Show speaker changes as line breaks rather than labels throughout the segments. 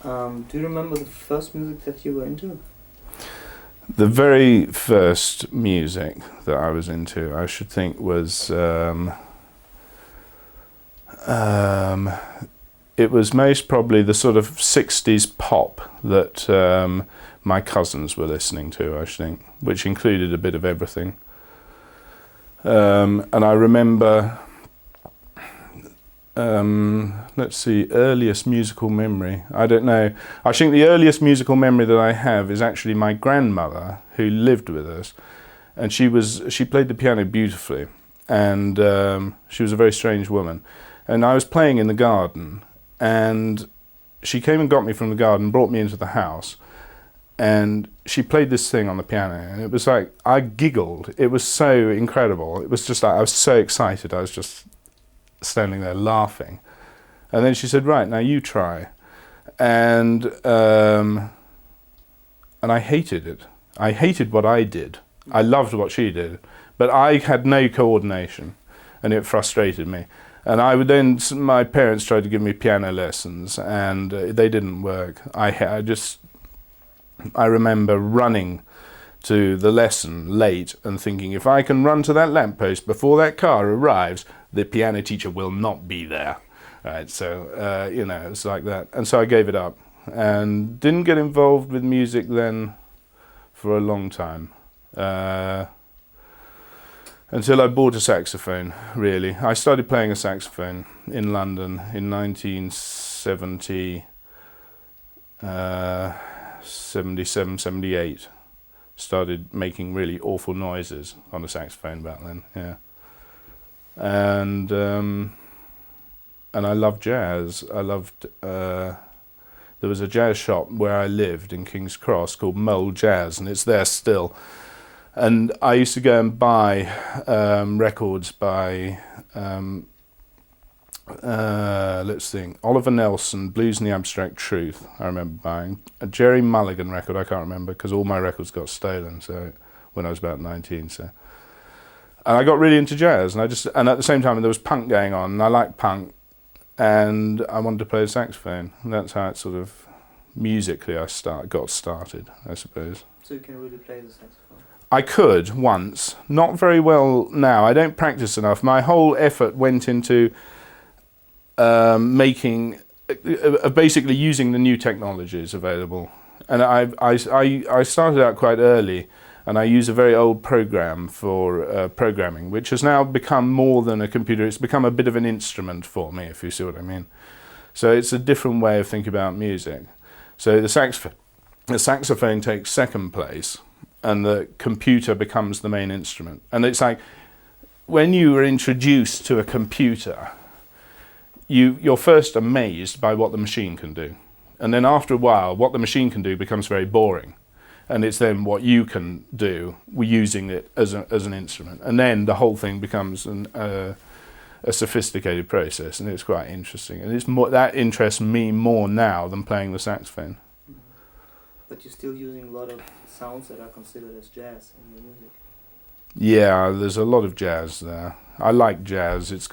Do you remember the first music that you were into?
The very first music that I was into, I should think, was it was most probably the sort of 60s pop that my cousins were listening to, I should think, which included a bit of everything. And I remember, let's see, earliest musical memory. I don't know. I think the earliest musical memory that I have is actually my grandmother, who lived with us, and she played the piano beautifully, and she was a very strange woman. And I was playing in the garden, and she came and got me from the garden, brought me into the house, and she played this thing on the piano, and it was like, I giggled. It was so incredible. It was just like, I was so excited. I was just standing there laughing. And then she said, right, now you try. And I hated it. I hated what I did. I loved what she did, but I had no coordination, and it frustrated me. And I would then, my parents tried to give me piano lessons, and they didn't work. I remember running to the lesson late and thinking, if I can run to that lamppost before that car arrives, the piano teacher will not be there. Right, so, it's like that. And so I gave it up and didn't get involved with music then for a long time. Until I bought a saxophone, really. I started playing a saxophone in London in 1970, 77, 78. Started making really awful noises on a saxophone back then, yeah. And I loved jazz. I loved, there was a jazz shop where I lived in King's Cross called Mole Jazz, and it's there still. And I used to go and buy records by, let's think, Oliver Nelson, Blues and the Abstract Truth, I remember buying. A Jerry Mulligan record, I can't remember, because all my records got stolen when I was about 19. So. And I got really into jazz, and at the same time there was punk going on, and I liked punk, and I wanted to play the saxophone. And that's how it sort of, musically got started, I suppose.
So you can really play the saxophone?
I could once, not very well now. I don't practice enough. My whole effort went into basically using the new technologies available. And I started out quite early, and I use a very old program for programming, which has now become more than a computer. It's become a bit of an instrument for me, if you see what I mean. So it's a different way of thinking about music. So the saxophone takes second place, and the computer becomes the main instrument. And it's like, when you are introduced to a computer, you're first amazed by what the machine can do. And then after a while, what the machine can do becomes very boring. And it's then what you can do, using it as an instrument. And then the whole thing becomes a sophisticated process, and it's quite interesting. And that interests me more now than playing the saxophone.
But you're still using a lot of sounds that are considered as jazz in your music.
Yeah, there's a lot of jazz there. I like jazz. It's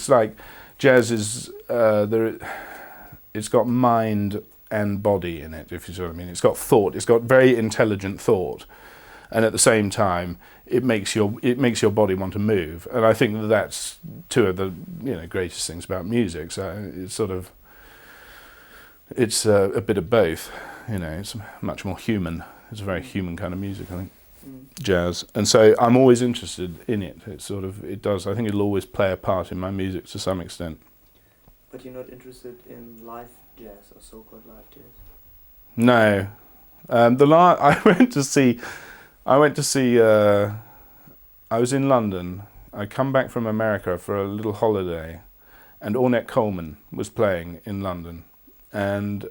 like jazz is it's got mind and body in it, if you see what I mean. It's got thought. It's got very intelligent thought, and at the same time, it makes your body want to move. And I think that's two of the greatest things about music. So it's a bit of both. It's much more human. It's a very human kind of music, I think, jazz. And so I'm always interested in it. I think it'll always play a part in my music to some extent.
But you're not interested in live jazz or so-called live jazz?
No. I was in London. I come back from America for a little holiday, and Ornette Coleman was playing in London. And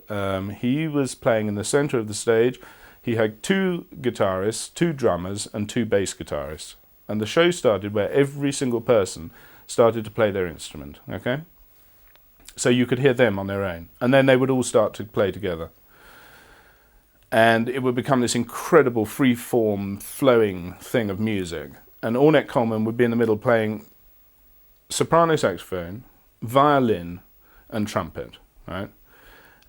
he was playing in the center of the stage. He had 2 guitarists, 2 drummers, and 2 bass guitarists. And the show started where every single person started to play their instrument, okay? So you could hear them on their own. And then they would all start to play together. And it would become this incredible free-form, flowing thing of music. And Ornette Coleman would be in the middle playing soprano saxophone, violin, and trumpet, right?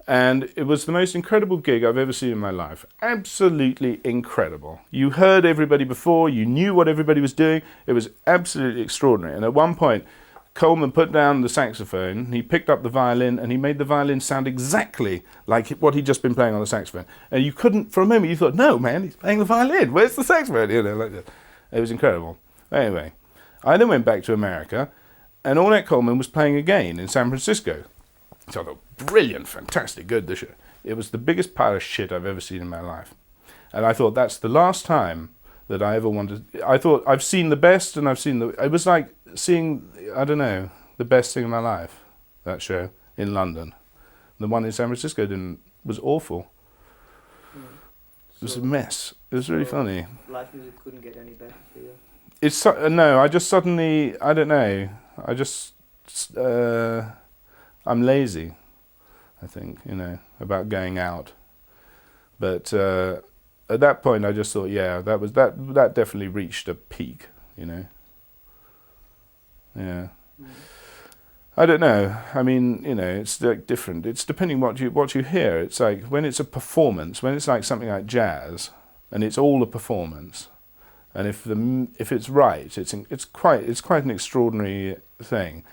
And it was the most incredible gig I've ever seen in my life. Absolutely incredible. You heard everybody before, you knew what everybody was doing. It was absolutely extraordinary. And at one point, Coleman put down the saxophone, he picked up the violin, and he made the violin sound exactly like what he'd just been playing on the saxophone. And you couldn't, for a moment, you thought, no, man, he's playing the violin. Where's the saxophone? You know, like that. It was incredible. Anyway, I then went back to America, and Ornette Coleman was playing again in San Francisco. So I thought, brilliant, fantastic, good, this shit. It was the biggest pile of shit I've ever seen in my life. And I thought, that's the last time that I ever wanted. I thought, I've seen the best, and I've seen the. It was like seeing, I don't know, the best thing in my life, that show in London. The one in San Francisco was awful. It was a mess. It was really funny.
Live music couldn't get any better for you?
It's no, I just suddenly, I don't know, I just, I'm lazy, I think, you know, about going out. But at that point, I just thought, yeah, that definitely reached a peak, you know. Yeah. Mm. I don't know. I mean, you know, it's like different. It's depending what you hear. It's like when it's a performance, when it's like something like jazz, and it's all a performance. And if it's right, it's quite an extraordinary thing.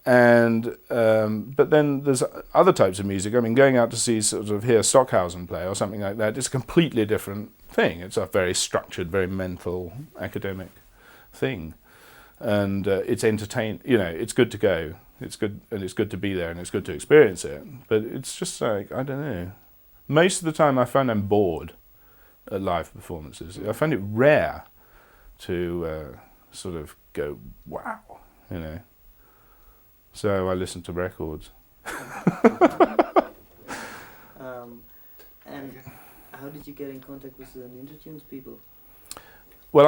And but then there's other types of music. I mean, going out to see hear Stockhausen play or something like that, it's a completely different thing. It's a very structured, very mental, academic thing, and it's you know, it's good to go. It's good, and it's good to be there, and it's good to experience it. But it's just like, I don't know. Most of the time, I find I'm bored at live performances. I find it rare to sort of go, wow, you know. So I listen to records.
And how did you get in contact with the ninjatunes people?
Well,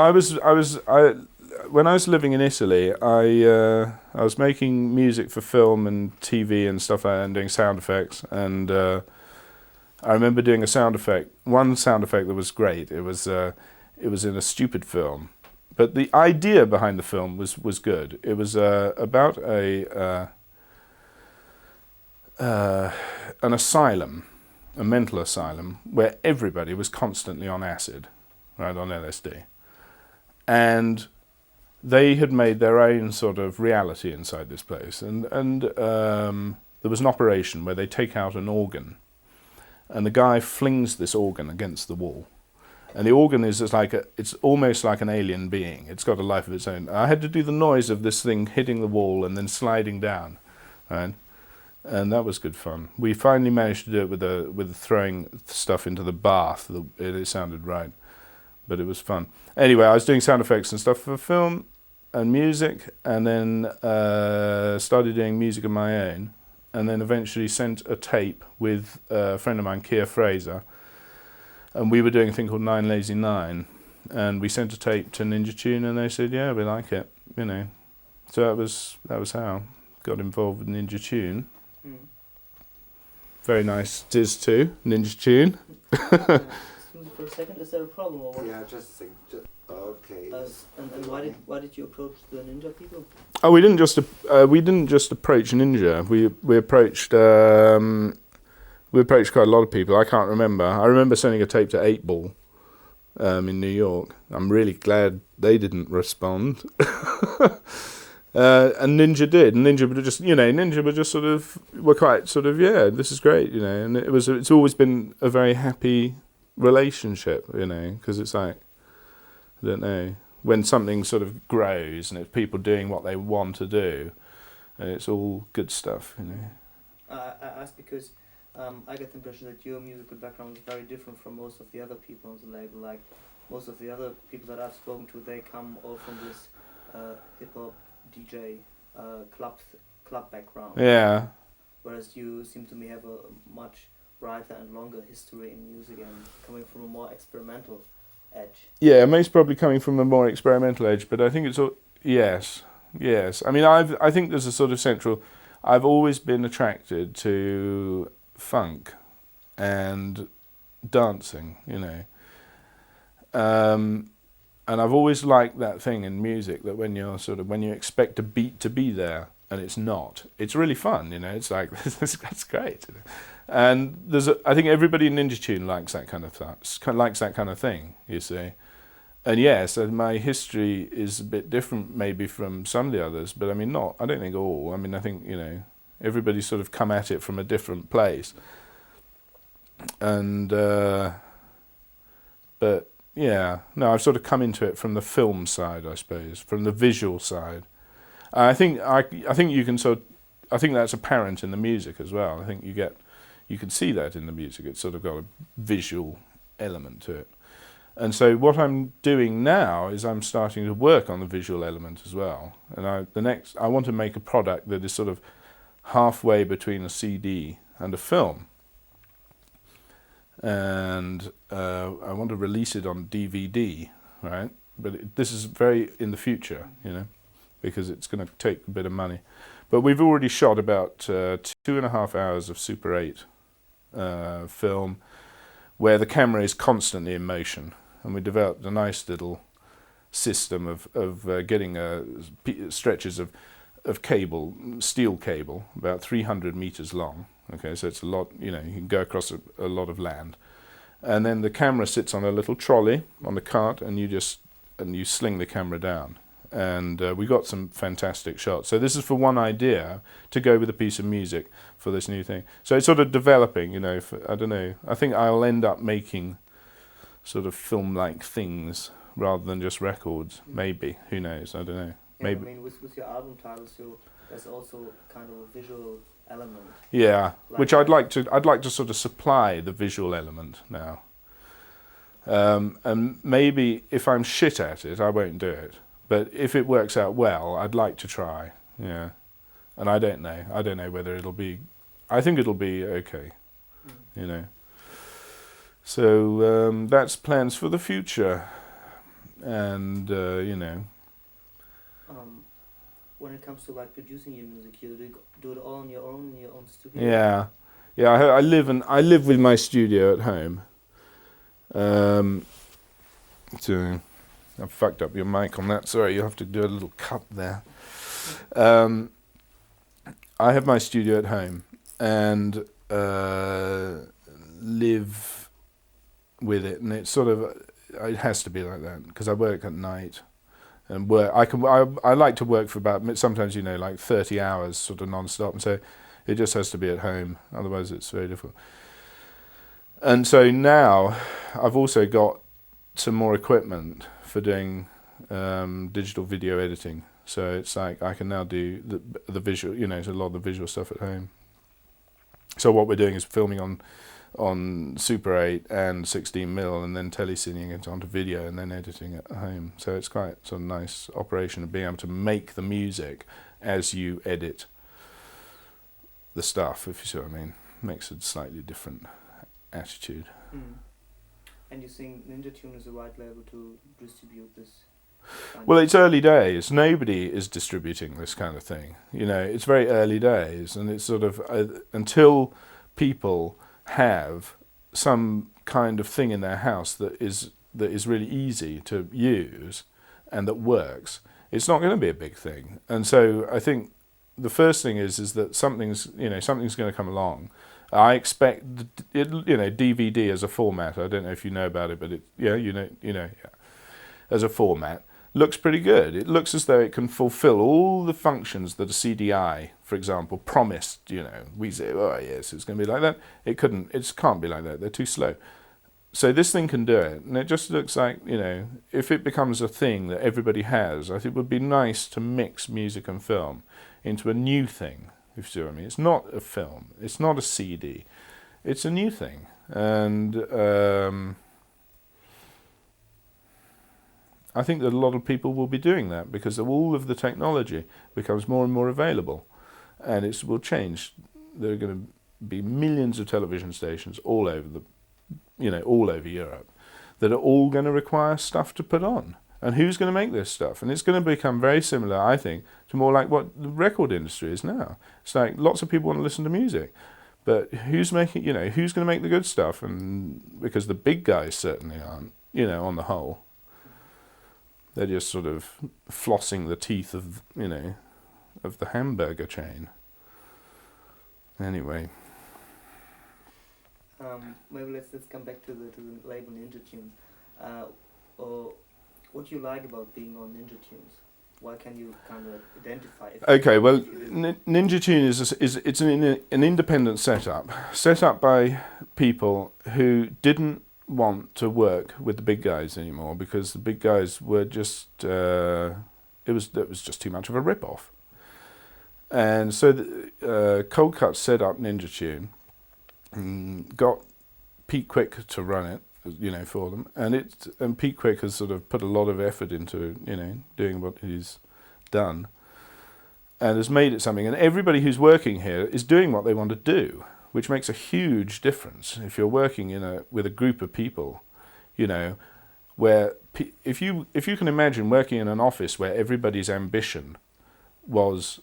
when I was living in Italy, I was making music for film and TV and stuff like that, and doing sound effects. And I remember doing one sound effect that was great. It was in a stupid film. But the idea behind the film was good. It was about an asylum, a mental asylum, where everybody was constantly on acid, right, on LSD. And they had made their own sort of reality inside this place. And there was an operation where they take out an organ, and the guy flings this organ against the wall. And the organ is it's almost like an alien being. It's got a life of its own. I had to do the noise of this thing hitting the wall and then sliding down, right? And that was good fun. We finally managed to do it with throwing stuff into the bath. It sounded right, but it was fun. Anyway, I was doing sound effects and stuff for film and music, and then started doing music of my own, and then eventually sent a tape with a friend of mine, Keir Fraser. And we were doing a thing called 9 Lazy 9, and we sent a tape to ninjatune, and they said, yeah, we like it, you know. So that was how I got involved with ninjatune. Mm. Very nice it is too, ninjatune.
For a second, is there a problem or what?
Yeah, just a second. Okay.
And why did you approach the ninja people?
Oh, we didn't just approach Ninja. We approached. We approached quite a lot of people. I can't remember. I remember sending a tape to 8 Ball in New York. I'm really glad they didn't respond. And Ninja did. And Ninja were just sort of, were quite sort of, yeah, this is great, you know. And it's always been a very happy relationship, you know, because it's like, I don't know, when something sort of grows and it's people doing what they want to do, and it's all good stuff, you know.
I asked because I get the impression that your musical background is very different from most of the other people on the label. Like most of the other people that I've spoken to, they come all from this hip hop DJ club background.
Yeah.
Whereas you seem to me have a much brighter and longer history in music and coming from a more experimental edge. Yeah,
most probably coming from a more experimental edge, but I think it's all yes. I mean, I think there's a sort of central. I've always been attracted to funk and dancing, you know. And I've always liked that thing in music that when you expect a beat to be there and it's not, it's really fun, you know. It's like that's great. And I think everybody in ninjatune likes that kind of likes that kind of thing, you see. And yes, my history is a bit different maybe from some of the others, but I mean I don't think all. I mean, I think, everybody's sort of come at it from a different place. And but yeah, no, I've sort of come into it from the film side, I suppose, from the visual side. I think you can I think that's apparent in the music as well. I think you can see that in the music. It's sort of got a visual element to it. And so what I'm doing now is I'm starting to work on the visual element as well. And I want to make a product that is sort of halfway between a CD and a film. And I want to release it on DVD, right? But this is very in the future, because it's going to take a bit of money. But we've already shot about 2.5 hours of Super 8 film, where the camera is constantly in motion, and we developed a nice little system of getting stretches of cable, steel cable, about 300 meters long. Okay, so it's a lot. You can go across a lot of land, and then the camera sits on a little trolley on the cart, and you sling the camera down. And we got some fantastic shots. So this is for one idea to go with a piece of music for this new thing. So it's sort of developing, I don't know. I think I'll end up making sort of film-like things rather than just records. Maybe. Who knows? I don't know.
Yeah,
Maybe.
I mean, with your album titles, there's also kind of a visual element.
Yeah, which I'd like to sort of supply the visual element now. And maybe if I'm shit at it, I won't do it. But if it works out well, I'd like to try, yeah. And I don't know. I don't know whether it'll be... I think it'll be okay, So that's plans for the future. And,
when it comes to producing your music, you do it all on your own in your own studio?
Yeah. Yeah, I live with my studio at home. So... I've fucked up your mic on that. Sorry, you have to do a little cut there. I have my studio at home and live with it, and it's sort of it has to be like that because I work at night and work. I like to work for about sometimes like 30 hours sort of non-stop, and so it just has to be at home. Otherwise, it's very difficult. And so now I've also got some more equipment for doing digital video editing, so it's like I can now do the visual, so a lot of the visual stuff at home. So what we're doing is filming on Super 8 and 16mm, and then telesyncing it onto video, and then editing it at home. So it's quite sort of nice operation of being able to make the music as you edit the stuff, if you see what I mean. Makes a slightly different attitude.
Mm. And you think ninjatune is the right label to distribute this?
Well, it's early days. Nobody is distributing this kind of thing. It's very early days, and it's sort of until people have some kind of thing in their house that is really easy to use and that works, it's not going to be a big thing. And so I think the first thing is that something's going to come along. I expect DVD as a format. I don't know if you know about it, but as a format looks pretty good. It looks as though it can fulfill all the functions that a CDI, for example, promised. We say, oh yes, it's going to be like that. It couldn't. It can't be like that. They're too slow. So this thing can do it, and it just looks like if it becomes a thing that everybody has, I think it would be nice to mix music and film into a new thing. If you see what I mean, it's not a film, it's not a CD, it's a new thing, and I think that a lot of people will be doing that because all of the technology becomes more and more available, and it will change. There are going to be millions of television stations all over all over Europe that are all going to require stuff to put on. And who's going to make this stuff? And it's going to become very similar, I think, to more like what the record industry is now. It's like lots of people want to listen to music, but who's making, who's going to make the good stuff? And because the big guys certainly aren't, on the whole. They're just sort of flossing the teeth of, of the hamburger chain. Anyway.
Maybe let's come back to the label Ninjatune. Or what do you like about being on Ninjatunes? Why can you kind of identify it?
Okay, well, ninjatune is an independent setup set up by people who didn't want to work with the big guys anymore because the big guys were just it was just too much of a rip-off. And so Cold Cut set up Ninjatune, got Pete Quick to run it, for them, and Pete Quick has sort of put a lot of effort into doing what he's done, and has made it something. And everybody who's working here is doing what they want to do, which makes a huge difference. If you're working with a group of people, where if you can imagine working in an office where everybody's ambition was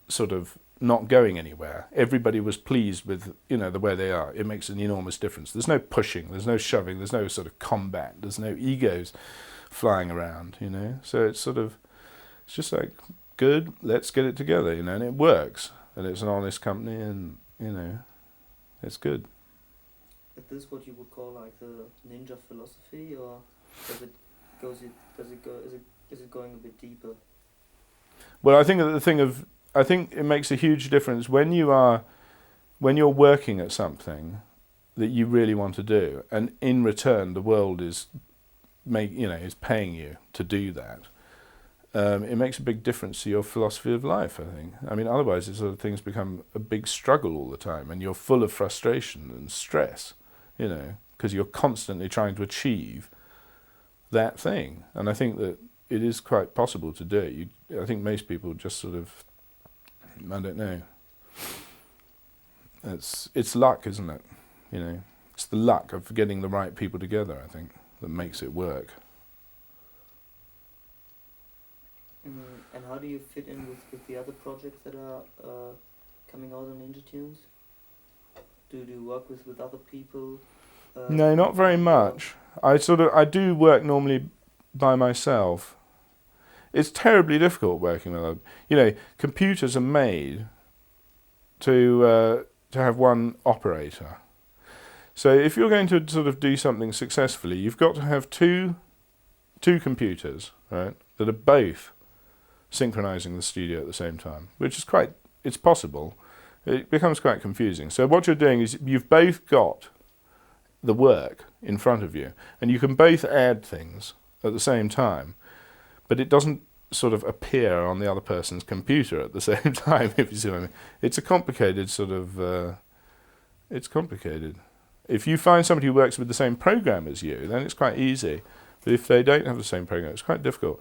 sort of not going anywhere, everybody was pleased with the way they are, it makes an enormous difference. There's no pushing, there's no shoving, there's no sort of combat, there's no egos flying around, so it's just like, good, let's get it together, and it works, and it's an honest company, and it's good.
Is this what you would call like the ninja philosophy, or is it going a bit deeper?
Well, I think it makes a huge difference when you're working at something that you really want to do, and in return the world is paying you to do that. It makes a big difference to your philosophy of life, I think. I mean, otherwise, things become a big struggle all the time, and you're full of frustration and stress, because you're constantly trying to achieve that thing. And I think that it is quite possible to do it. I think most people just I don't know. It's luck, isn't it? It's the luck of getting the right people together, I think, that makes it work.
And how do you fit in with the other projects that are coming out on Ninjatunes? Do you work with other people?
No, not very much. I do work normally by myself. It's terribly difficult working with other. Computers are made to have one operator. So if you're going to sort of do something successfully, you've got to have two computers, right, that are both synchronizing the studio at the same time, which is it's possible. It becomes quite confusing. So what you're doing is you've both got the work in front of you, and you can both add things at the same time, but it doesn't sort of appear on the other person's computer at the same time, if you see what I mean. It's a complicated it's complicated. If you find somebody who works with the same program as you, then it's quite easy. But if they don't have the same program, it's quite difficult.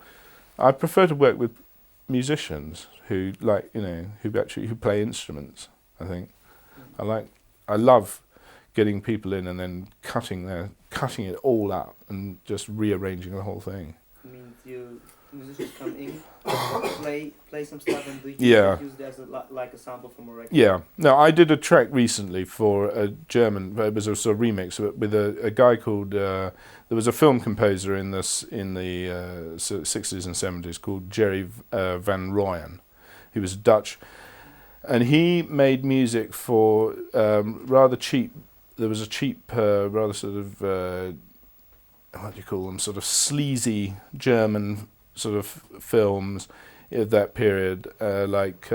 I prefer to work with musicians who who play instruments, I think. I love getting people in and then cutting it all up and just rearranging the whole thing.
I mean, musicians come in, play some stuff, and use it as a sample from a record. Yeah.
No, I did a track recently for a German. It was a sort of remix with a guy called. There was a film composer in the 60s and 70s called Jerry Van Rooyen. He was Dutch, and he made music for rather cheap. There was a cheap, rather sort of what do you call them? Sort of sleazy German sort of films of that period, let's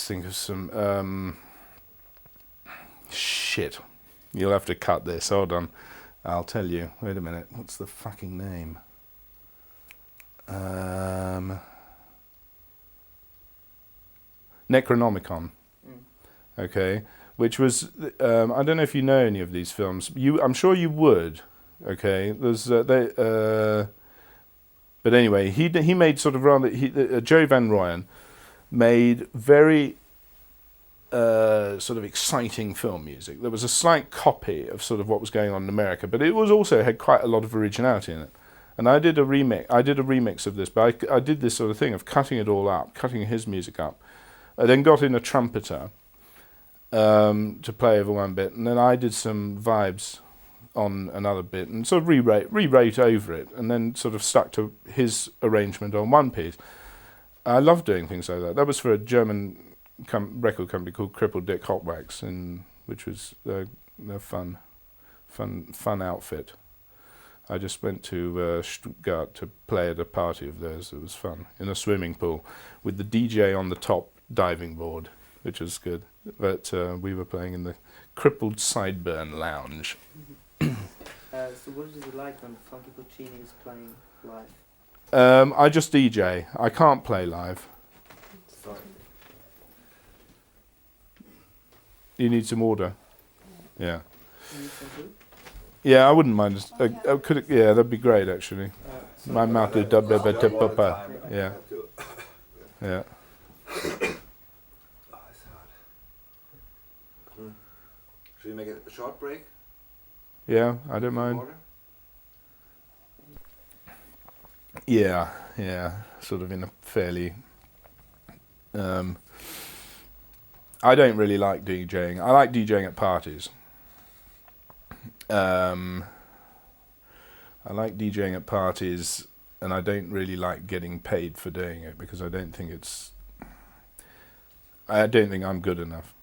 think of some shit. You'll have to cut this. Hold on, I'll tell you. Wait a minute. What's the fucking name? Necronomicon. Okay, which was I don't know if you know any of these films. I'm sure you would. Okay, there's but anyway, he made sort of rather Jerry Van Rooyen made very sort of exciting film music. There was a slight copy of sort of what was going on in America, but it was also had quite a lot of originality in it. And I did a remix of this, but I did this sort of thing of cutting it all up, cutting his music up. I then got in a trumpeter to play over one bit, and then I did some vibes on another bit and sort of rewrote over it, and then sort of stuck to his arrangement on one piece. I love doing things like that. That was for a German record company called Crippled Dick Hot Wax, which was a fun outfit. I just went to Stuttgart to play at a party of theirs. It was fun in a swimming pool with the DJ on the top diving board, which was good. But we were playing in the Crippled Sideburn Lounge.
So what is it like when Funki Porcini is playing live?
I just DJ. I can't play live.
Sorry.
You need some order. Yeah.
You need some food?
Yeah, I wouldn't mind. Yeah, that'd be great actually. My mouth is
All the
papa.
time.
Yeah. Yeah.
Oh, it's hard. Should we make a short break?
Yeah, I don't mind.
Water?
Yeah, sort of in a fairly. I don't really like DJing. I like DJing at parties. I like DJing at parties, and I don't really like getting paid for doing it because I don't think I'm good enough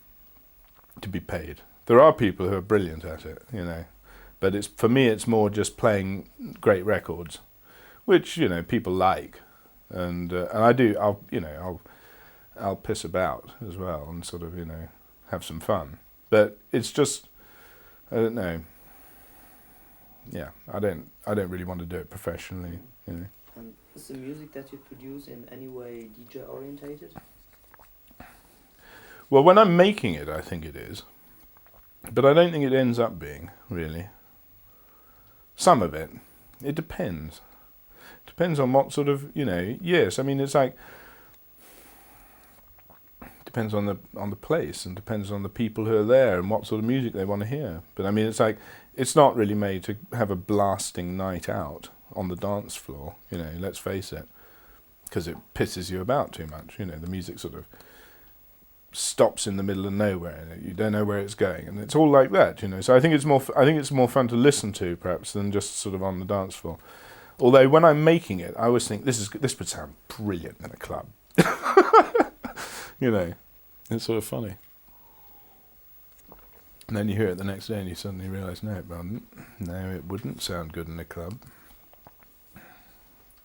to be paid. There are people who are brilliant at it, but for me it's more just playing great records, which people like, and I do. I'll piss about as well and sort of have some fun, but it's just I don't know. Yeah, I don't really want to do it professionally,
And is the music that you produce in any way DJ orientated?
Well, when I'm making it, I think it is, but I don't think it ends up being really. Some of it depends. Depends on what sort of Yes, I mean it's like depends on the place and depends on the people who are there and what sort of music they want to hear. But I mean it's like it's not really made to have a blasting night out on the dance floor. Let's face it, because it pisses you about too much. The music sort of stops in the middle of nowhere and you don't know where it's going, and it's all like that. So I think it's more fun to listen to perhaps than just sort of on the dance floor. Although when I'm making it, I always think this would sound brilliant in a club. It's sort of funny. And then you hear it the next day and you suddenly realise, no, it wouldn't sound good in a club.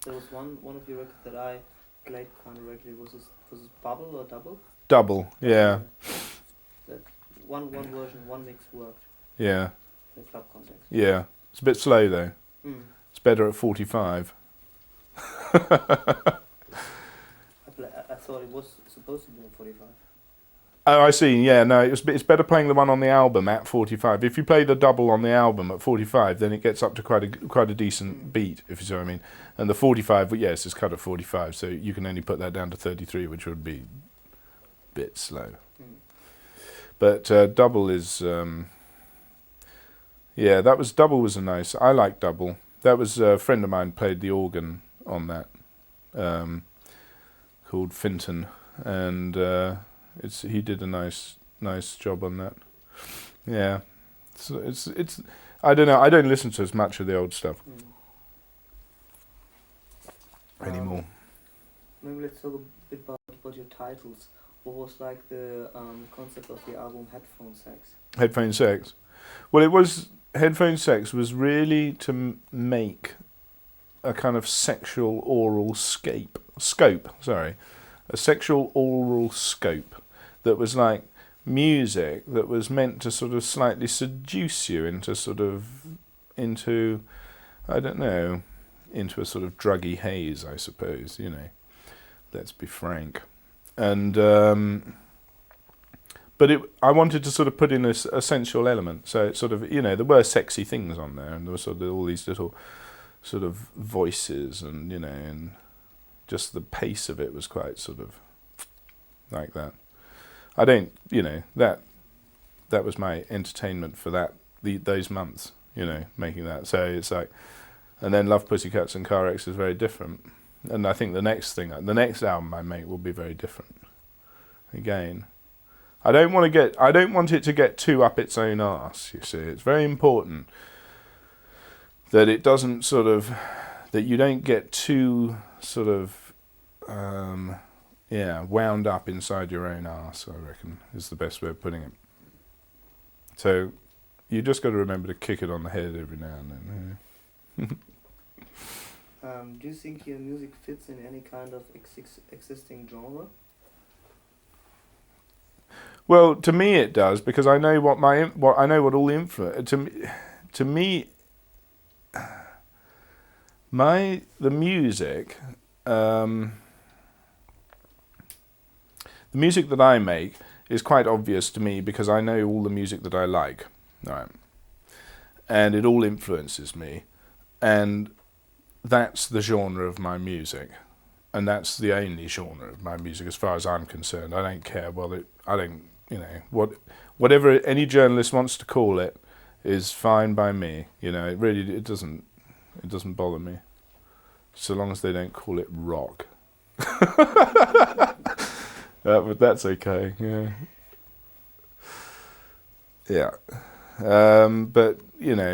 There was one of your records that I played kind of regularly. Was this Bubble or Double?
Double, yeah.
That one version, one mix worked
Yeah,
in the club context.
yeah. It's a bit slow though. It's better at 45.
I thought it was supposed to be on 45.
Oh, I see. Yeah, no, it's better playing the one on the album at 45. If you play the double on the album at 45, then it gets up to quite a decent beat, if you see what I mean. And the 45, well, yes, it's cut at 45, so you can only put that down to 33, which would be a bit slow. But double is, double was a nice. I like double. That was a friend of mine played the organ on that, called Finton, and. He did a nice job on that. Yeah, so it's I don't know. I don't listen to as much of the old stuff anymore.
Maybe let's talk a bit about your titles. What was like the concept of the album Headphone Sex?
Headphone Sex. Well, Headphone Sex was really to make a kind of sexual oral scope. A sexual oral scope that was like music that was meant to sort of slightly seduce you into a sort of druggy haze, I suppose, let's be frank. And but I wanted to sort of put in a sensual element, so it sort of, there were sexy things on there, and there were sort of all these little sort of voices, and and just the pace of it was quite sort of like that. I don't, that was my entertainment for those months, making that. So it's like, and then Love, Pussycats and Car X is very different. And I think the next album I make will be very different. Again, I don't want it to get too up its own arse, you see. It's very important that it doesn't that you don't get too sort of wound up inside your own arse, I reckon, is the best way of putting it. So you just got to remember to kick it on the head every now and then.
Do you think your music fits in any kind of existing genre?
Well, to me it does, because I know what all the influence. To me, the music that I make is quite obvious to me because I know all the music that I like, right? And it all influences me, and that's the genre of my music, and that's the only genre of my music as far as I'm concerned. I don't care whatever any journalist wants to call it is fine by me. It doesn't bother me, so long as they don't call it rock. But that's okay. Yeah. But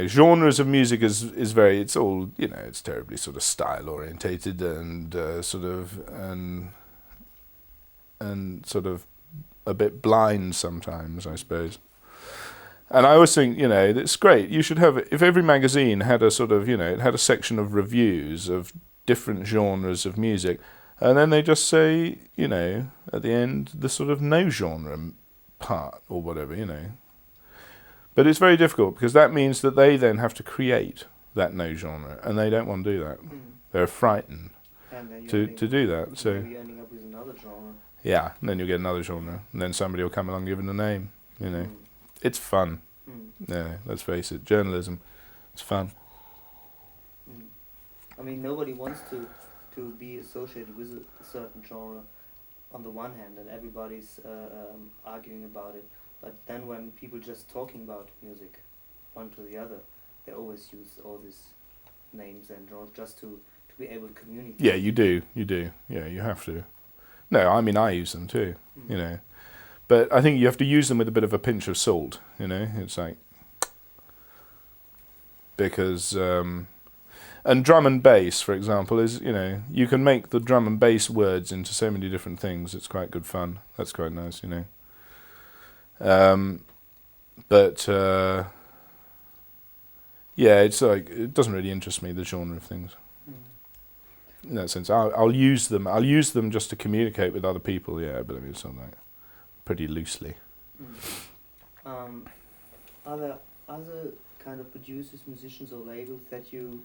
genres of music is very. It's all it's terribly sort of style orientated and sort of a bit blind sometimes, I suppose. And I always think, it's great. You should have, if every magazine had a sort of, it had a section of reviews of different genres of music, and then they just say, at the end, the sort of no genre part or whatever, But it's very difficult because that means that they then have to create that no genre, and they don't want to do that. They're frightened to do that. So
you're ending up with another genre.
Yeah, and then you'll get another genre, and then somebody will come along and give it a name. It's fun. Yeah, let's face it, journalism, it's fun.
I mean, nobody wants to be associated with a certain genre on the one hand, and everybody's arguing about it. But then when people just talking about music, one to the other, they always use all these names and genres just to be able to communicate.
Yeah, you do. Yeah, you have to. No, I mean, I use them too, But I think you have to use them with a bit of a pinch of salt, It's like... Because... and drum and bass, for example, is, you can make the drum and bass words into so many different things. It's quite good fun. That's quite nice, But... yeah, it's like... It doesn't really interest me, the genre of things. In that sense, I'll use them. I'll use them just to communicate with other people. Yeah, but I mean, it's not like pretty loosely.
Are there other kind of producers, musicians, or labels that you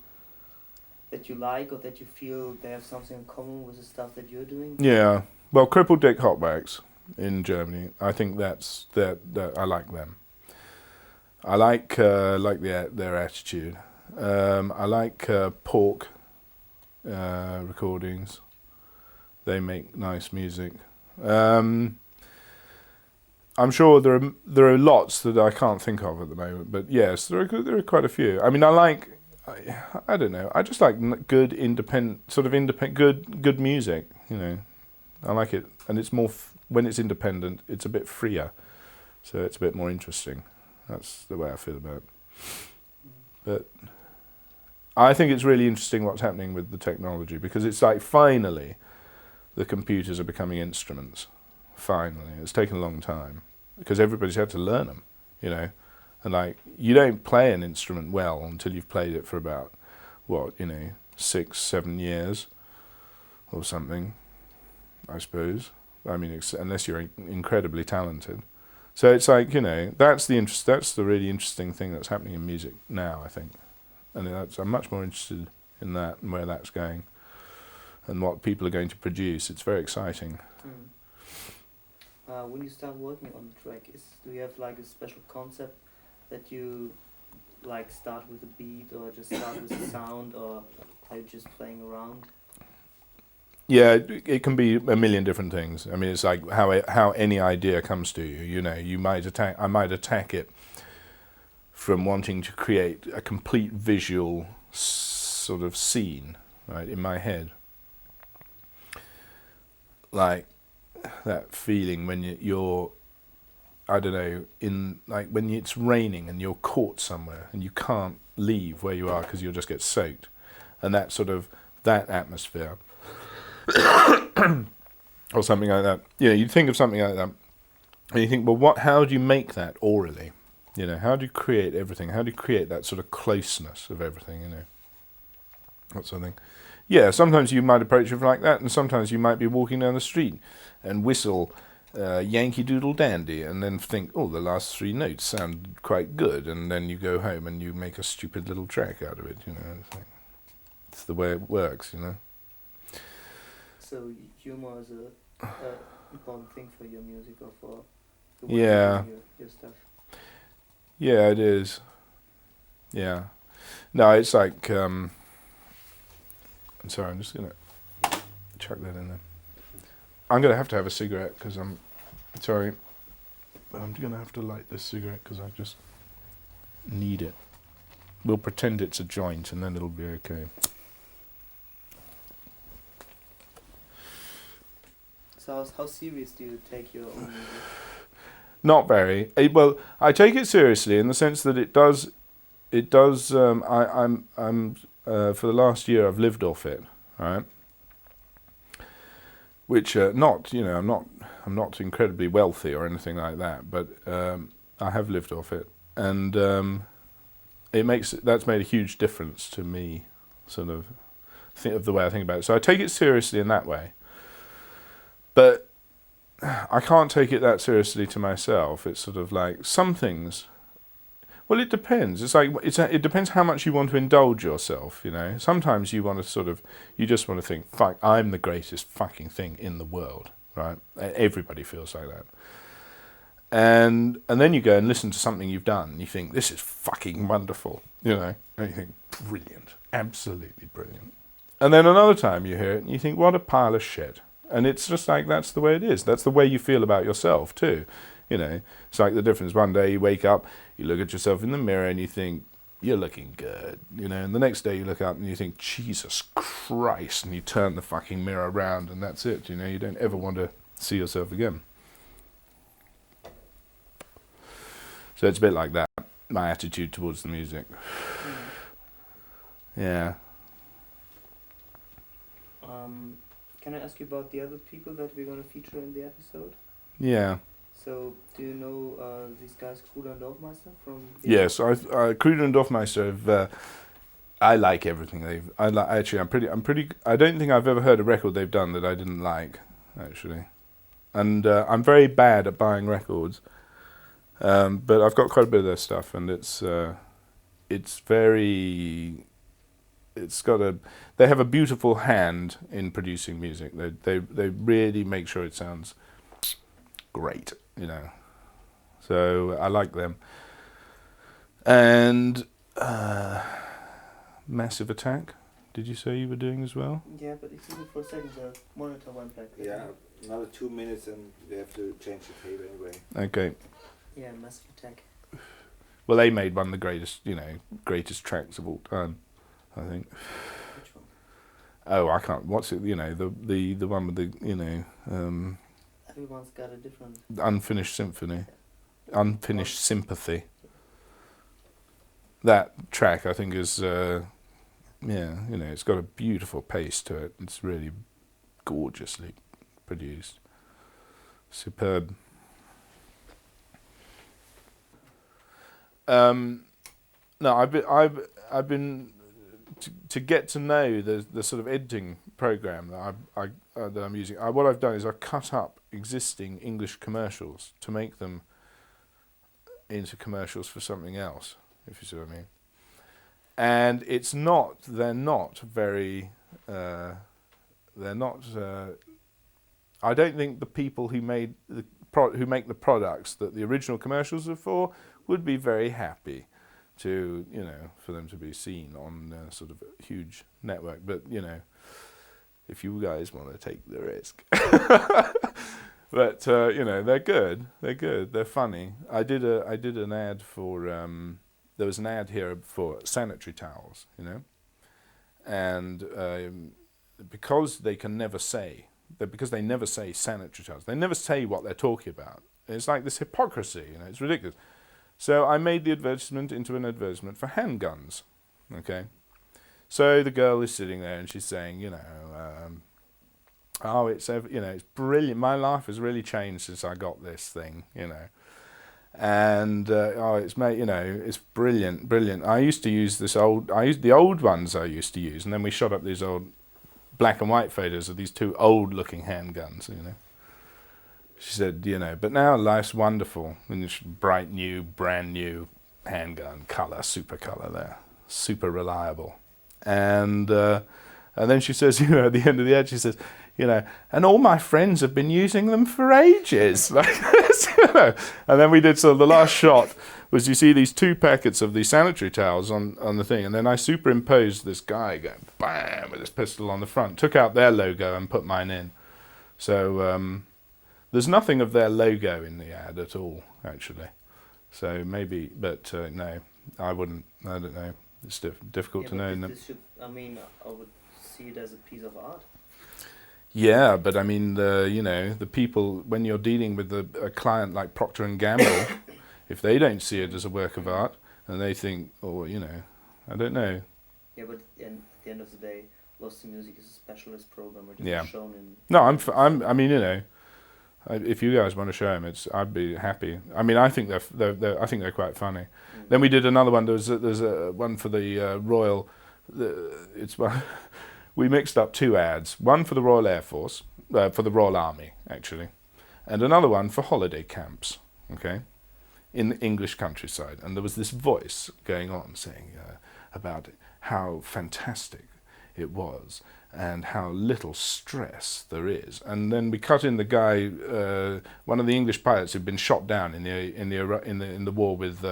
like, or that you feel they have something in common with the stuff that you're doing?
Yeah, well, Crippled Dick Hotbacks in Germany. I think that's that. I like them. I like their attitude. I like Pork. Recordings. They make nice music. I'm sure there are lots that I can't think of at the moment, but yes, there are quite a few. I mean, I don't know. I just like good good music. I like it, and it's more when it's independent. It's a bit freer, so it's a bit more interesting. That's the way I feel about it. But I think it's really interesting what's happening with the technology, because it's like finally the computers are becoming instruments. Finally. It's taken a long time because everybody's had to learn them, And like, you don't play an instrument well until you've played it for about, 6-7 years or something, I suppose. I mean, unless you're incredibly talented. So it's like, that's the really interesting thing that's happening in music now, I think. And I'm much more interested in that and where that's going and what people are going to produce. It's very exciting.
When you start working on the track, do you have like a special concept that you like start with a beat, or just start with a sound, or are you just playing around?
Yeah, it can be a million different things. I mean, it's like how any idea comes to you. I might attack it from wanting to create a complete visual sort of scene, right, in my head. Like that feeling when you're, I don't know, when it's raining and you're caught somewhere and you can't leave where you are because you'll just get soaked. And that atmosphere. or something like that. You know, you think of something like that, and you think, well, how do you make that orally? You know, how do you create everything? How do you create that sort of closeness of everything? You know, that sort of thing. Yeah, sometimes you might approach it like that, and sometimes you might be walking down the street and whistle Yankee Doodle Dandy, and then think, oh, the last 3 notes sound quite good, and then you go home and you make a stupid little track out of it. You know, it's the way it works. You know.
So humor is a important thing for your music or for the way
Yeah.
you do your stuff.
Yeah, it is. Yeah. No, it's like, I'm sorry, I'm just going to chuck that in there. I'm going to have a cigarette because I'm going to have to light this cigarette because I just need it. We'll pretend it's a joint and then it'll be okay.
So how serious do you take your own music?
Not very. Well, I take it seriously in the sense that it does. I'm for the last year I've lived off it, right? Which not, you know, I'm not incredibly wealthy or anything like that, but I have lived off it, and that's made a huge difference to me, sort of, of the way I think about it. So I take it seriously in that way, but I can't take it that seriously to myself. It's sort of like some things. Well, it depends. It's like it depends how much you want to indulge yourself. You know, sometimes you want to you just want to think, "Fuck, I'm the greatest fucking thing in the world." Right? Everybody feels like that. And then you go and listen to something you've done, and you think, "This is fucking wonderful." You know, and you think, "Brilliant, absolutely brilliant." And then another time you hear it, and you think, "What a pile of shit." And it's just like, that's the way it is. That's the way you feel about yourself too. You know, it's like the difference. One day you wake up, you look at yourself in the mirror and you think, you're looking good. You know, and the next day you look up and you think, Jesus Christ, and you turn the fucking mirror around and that's it. You know, you don't ever want to see yourself again. So it's a bit like that, my attitude towards the music. Yeah.
Can I ask you about the other people that we're going to feature in the episode?
Yeah.
So, do you know these guys, Kruder and Dorfmeister from?
Yes, Kruder and Dorfmeister have. I like everything they've. Actually, I'm pretty. I don't think I've ever heard a record they've done that I didn't like. Actually, and I'm very bad at buying records. But I've got quite a bit of their stuff, and it's very. It's got a. They have a beautiful hand in producing music. They really make sure it sounds great, you know. So I like them. And Massive Attack. Did you say you were doing as well?
Yeah, but excuse me for a second. The monitor went black.
Yeah, another 2 minutes and we have to change the tape anyway.
Okay.
Yeah, Massive Attack.
Well, they made one of the greatest tracks of all time, I think.
Which one?
Oh, I can't. What's it? You know, the one with the
Everyone's got a different.
Unfinished Symphony, Unfinished Sympathy. That track, I think, is it's got a beautiful pace to it. It's really gorgeously produced, superb. No, I've been to get to know the sort of editing program that I'm using. What I've done is I've cut up existing English commercials to make them into commercials for something else, if you see what I mean. And they're not very. I don't think the people who made who make the products that the original commercials are for would be very happy to, for them to be seen on a sort of a huge network. But, if you guys want to take the risk. But, they're good. They're good. They're funny. I did an ad for, there was an ad here for sanitary towels, and because they never say sanitary towels, they never say what they're talking about. It's like this hypocrisy, it's ridiculous. So I made the advertisement into an advertisement for handguns, okay? So the girl is sitting there and she's saying, Oh, it's it's brilliant. My life has really changed since I got this thing, and it's made, it's brilliant, brilliant. I used to use the old ones I used to use, and then we shot up these old black and white photos of these two old-looking handguns, She said, but now life's wonderful, and it's bright new, brand new handgun, super color there, super reliable, and then she says, at the end of the ad, she says, and all my friends have been using them for ages. Like this, And then we did, so the last shot was, you see these 2 packets of these sanitary towels on the thing, and then I superimposed this guy going bam with his pistol on the front, took out their logo and put mine in. So there's nothing of their logo in the ad at all, actually. So maybe, but no, I wouldn't. I don't know. It's difficult to know.
I would see it as a piece of art.
Yeah, but I mean, the people, when you're dealing with a client like Procter and Gamble, if they don't see it as a work of art, and they think, I don't know.
Yeah, but at the end of the day, Lost to Music is a specialist program. Or just shown in.
No, if you guys want to show them, I'd be happy. I mean, I think they're quite funny. Mm. Then we did another one. There's a one for the Royal. We mixed up 2 ads. One for the Royal Air Force, for the Royal Army actually, and another one for holiday camps. Okay, in the English countryside, and there was this voice going on saying about how fantastic it was and how little stress there is. And then we cut in the guy, one of the English pilots who'd been shot down in the war with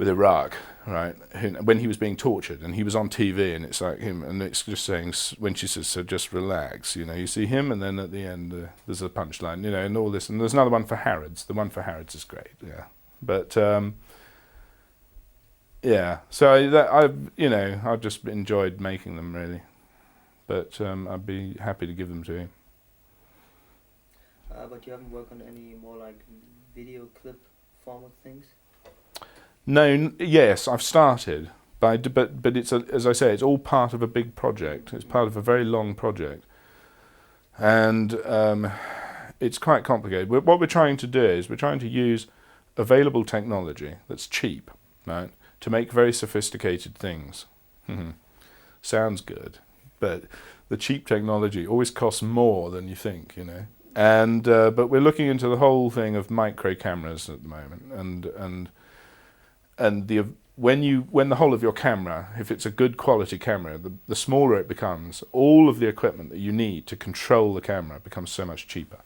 Iraq, right? When he was being tortured, and he was on TV, and it's like him, and it's just saying, when she says, "So just relax," you see him, and then at the end there's a punchline, and all this. And there's another one for Harrods. The one for Harrods is great, yeah. But yeah, so I've just enjoyed making them really, but I'd be happy to give them to you.
But you haven't worked on any more like video clip format things?
No, yes, I've started, but it's as I say, it's all part of a big project. It's part of a very long project, and it's quite complicated. What we're trying to do is we're trying to use available technology that's cheap, right, to make very sophisticated things. Sounds good, but the cheap technology always costs more than you think, And but we're looking into the whole thing of micro cameras at the moment, and when the whole of your camera, if it's a good quality camera, the smaller it becomes, all of the equipment that you need to control the camera becomes so much cheaper.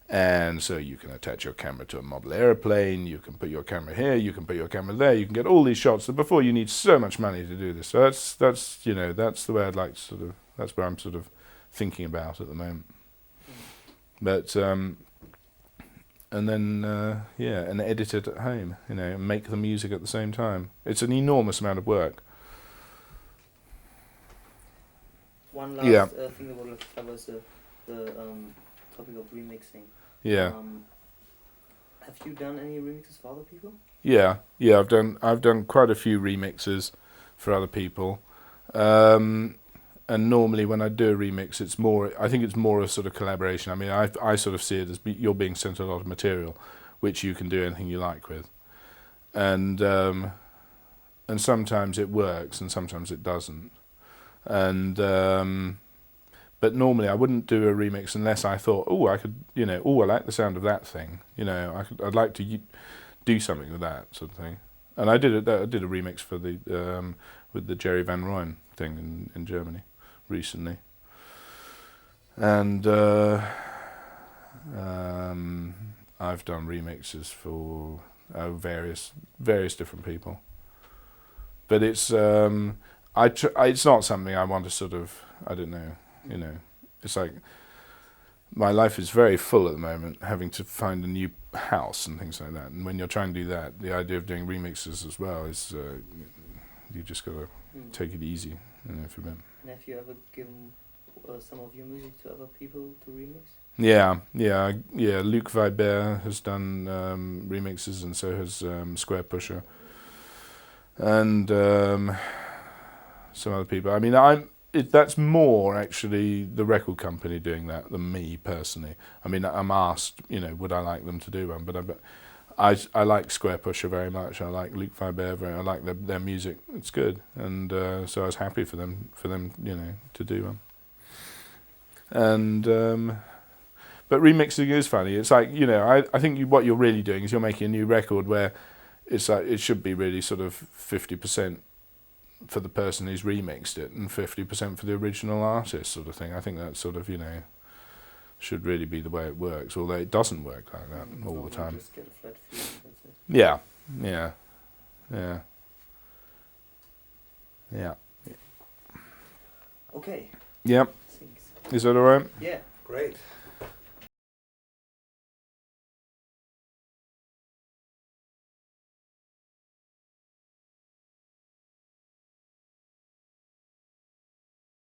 And so you can attach your camera to a model airplane, you can put your camera here, you can put your camera there, you can get all these shots. Before, you need so much money to do this. So that's the way I'd like to that's where I'm sort of thinking about at the moment. But and then and edit it at home, and make the music at the same time. It's an enormous amount of work.
One last thing I would like to cover is the topic of remixing.
Yeah.
Have you done any remixes for other people?
Yeah. I've done quite a few remixes for other people. And normally when I do a remix, I think it's more a sort of collaboration. I mean, I sort of see it as you're being sent a lot of material, which you can do anything you like with. And sometimes it works and sometimes it doesn't. And but normally I wouldn't do a remix unless I thought, I could, I like the sound of that thing. I'd like to do something with that sort of thing. And I did a remix for the with the Jerry Van Rooyen thing in Germany recently. And I've done remixes for various different people. But it's it's not something I want to sort of, I don't know, it's like my life is very full at the moment, having to find a new house and things like that. And when you're trying to do that, the idea of doing remixes as well is you just got to take it easy, for a bit.
And have you ever given some of your music to other people to remix?
Yeah. Luc Vibert has done remixes, and so has Square Pusher, and some other people. I mean, that's more actually the record company doing that than me personally. I mean, I'm asked, would I like them to do one, but I like Square Pusher very much. I like Luke Vibert I like their music. It's good, and so I was happy for them, to do one. And but remixing is funny. It's like, I think what you're really doing is you're making a new record where it's like it should be really sort of 50% for the person who's remixed it and 50% for the original artist, sort of thing. I think that sort of should really be the way it works, although it doesn't work like that all the time.
Just get a flat fee, that's it.
Yeah.
Okay.
Yep.
Thanks.
Is that all right?
Yeah.
Great.